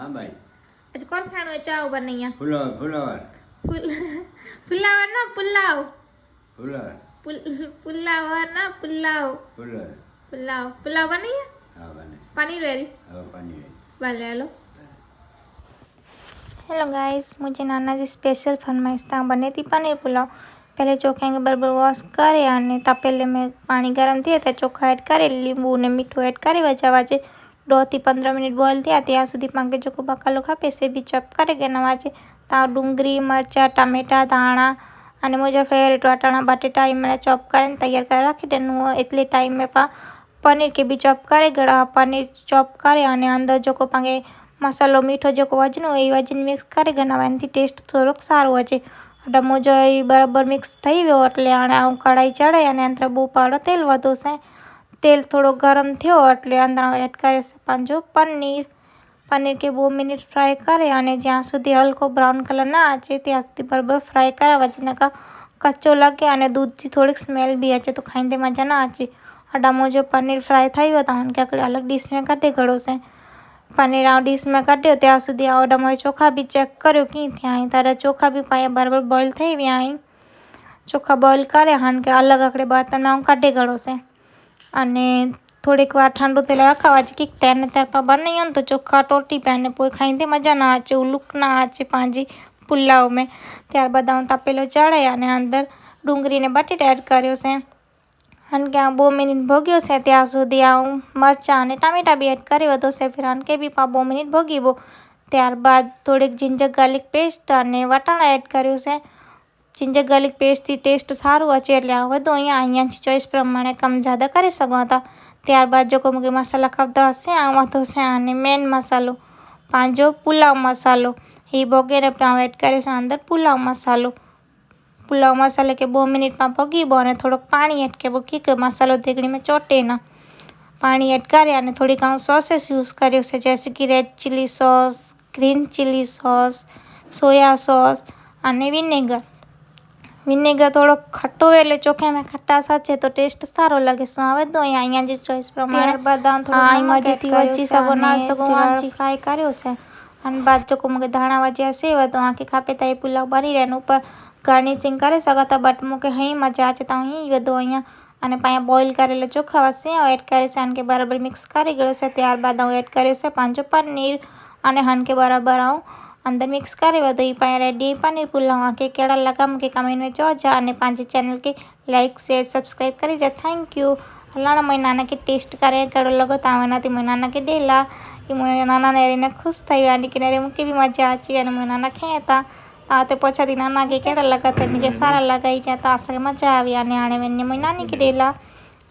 हाँ भाई अच्छा कौन खानो है चाव बनैया फुलावर फुलावर फुलावर ना पुलाव फुलावर पुलावर ना पुलाव फुलावर पुलाव पुलाव बनैया हाँ बने पनीर वाली हाँ पनीर भले हेलो हेलो गाइस मुझे नाना जी स्पेशल फरमाइश था बनी थी पनीर पुलाव। पहले चोखा के बराबर वॉश करे अने तपेले में पानी गरम थे तो चोखा एड करे लींबू ने मीठू एड करे वचा वाचे 2 થી 15 मिनिट बॉयल थे त्या सुधी पाके जो बकालो खापे से भी चप करे के नवाजे ता डूंगरी मरचा टमेटा धाणा अने मुझे फेवरेट वाटाणा बटेटा मैंने चॉप कर तैयार कर रखी देनु एटले टाइम में पनीर के भी चॉप करे गड़ा पनीर चॉप करे अने अंदर जो पाके मसालो मीठो जो वजन हो वजन मिक्स करे गनावानी टेस्ट थोड़ोक सारो होचे। એટલે मुझो बराबर मिक्स थई गयो એટલે આને હું કઢાઈ ચડાઈ અને અંદર બહુ પાડો તેલ વધુ છે તેલ થોડો ગરમ થયો એટલે અંદર એડ કરે છે પાંજો પનીર के 2 મિનિટ ફ્રાય કરે અને જ્યાં સુધી હલકો બ્રાઉન કલર ના આચે ત્યાં સુધી બરાબર ફ્રાય કરાવવા જેના કચ્ચો લાગે અને દૂધની થોડીક સ્મેલ બી આચે તો ખાઈને મજા ના આચે। અડા मुझो पनीर फ्राय थयो तो उनके अलग डिश में काढे गड़ो से पनीर आ डिश में काढ्यो त्या सुधी आवड़ा मैं चोखा भी चेक कर्यो कि थया तारा चोखा भी पाया बराबर बॉयल थई गया चोखा बॉयल करे हान के अलग आकड़े बर्तन में काढे गड़ो से अने थोड़ीक वार ठंडू तेल रखावा कि त्याने त्यार पर बनाई तो चोखा टोटी पे ने कोई खाई मजा ना आचे लुक ना आचे पांजी पुलाव में। त्यारबाद हूँ तपेलो चढ़ाई अने अंदर डूंगरी ने बटेटा एड कर्यो से अने क्या 2 मिनिट भोग्यो से त्या सुधी हूँ मरचा अने टामेटा भी एड करी वधो से फिर अनके भी 2 मिनिट भोगीवो। त्यारबाद थोड़ीक जिंजर गार्लिक पेस्ट अने वटाणा एड कर्यो से जिंजर गार्लिक पेस्ट थी टेस्ट सारू होचे एटले वधु अहींया चॉइस प्रमाणे कम ज्यादा करी सको था। त्यारबाद जो मुझे मसाला खपता हशे आ वधो से अने मेन मसालो पांजो पुलाव मसालो ये भोगीने एड कर्यो से अंदर पुलाव मसाले के 2 मिनिट में भोगीबो अने थोड़ोक पाणी एड करबो कि मसालो देगड़ी में चोटे ना पानी एड करे अने थोड़ी सॉसेस यूज कर्यो से जैसे कि red chilli sauce green chilli sauce soya sauce अने विनेगर थोड़ो खट्टो एटले चोखा में खटास आछे तो टेस्ट सारो लगे सो आवे तो अहींया जी चॉइस प्रमाणे त्यारबाद थोड़ो मजेथी वची सको ना सको आंची फ्राय कर्यो से अने बाद जो मुके धाणा वज्या से तो आके खापे ता पुलाव बनी रहे ऊपर गार्निशिंग करे सकता बट मुके हई मजा आचे तो ही वधो अहींया अने पाया बॉयल करेला चोखा सेव एड करे से के बराबर मिक्स करी गयो से त्यारबाद हूँ एड करे से पांचो पनीर अने हन के बराबर हूँ अंदर मिक्स करे वधो ही पाया रेडी पनीर पुलाव आके केड़ा लगा मुके कमेंट में चोजा अने पांचे चैनल के लाइक शेयर सब्सक्राइब करी जा थैंक यू। हलाना मैं नाना के टेस्ट करे केड़ो लगो तावना थी मैं नाना के डेला कि मैं नाना ने रीने खुश थई आनी किनारे मुके भी मजा आची अने मैं नाना खेता ताते पछाती नाना के केड़ा लगा तो मुझे सारा लगाई जाता आशा मजा आवी अने आने मैंने मैं नानी के डेला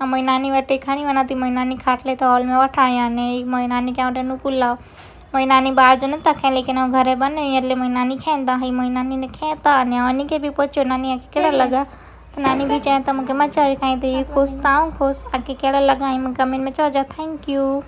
मैं नानी वटे खानी बनाती मैं नानी खाटले तो हॉल में वठाया अने मैं नानी के आवडेनु पुलाव मैं नानी बाहर जो नता खाए लेकिन हम घरे बनाई एटले मैं नानी खेता हई मैं नानी ने खेता अने अनी के भी पूछो नानी आके केड़ा लगा तो नानी भी चाहे तो मुझे मजा आवी खाई तो खुश था खुश आके केड़ा लगा कमेंट में चोजा थैंक यू।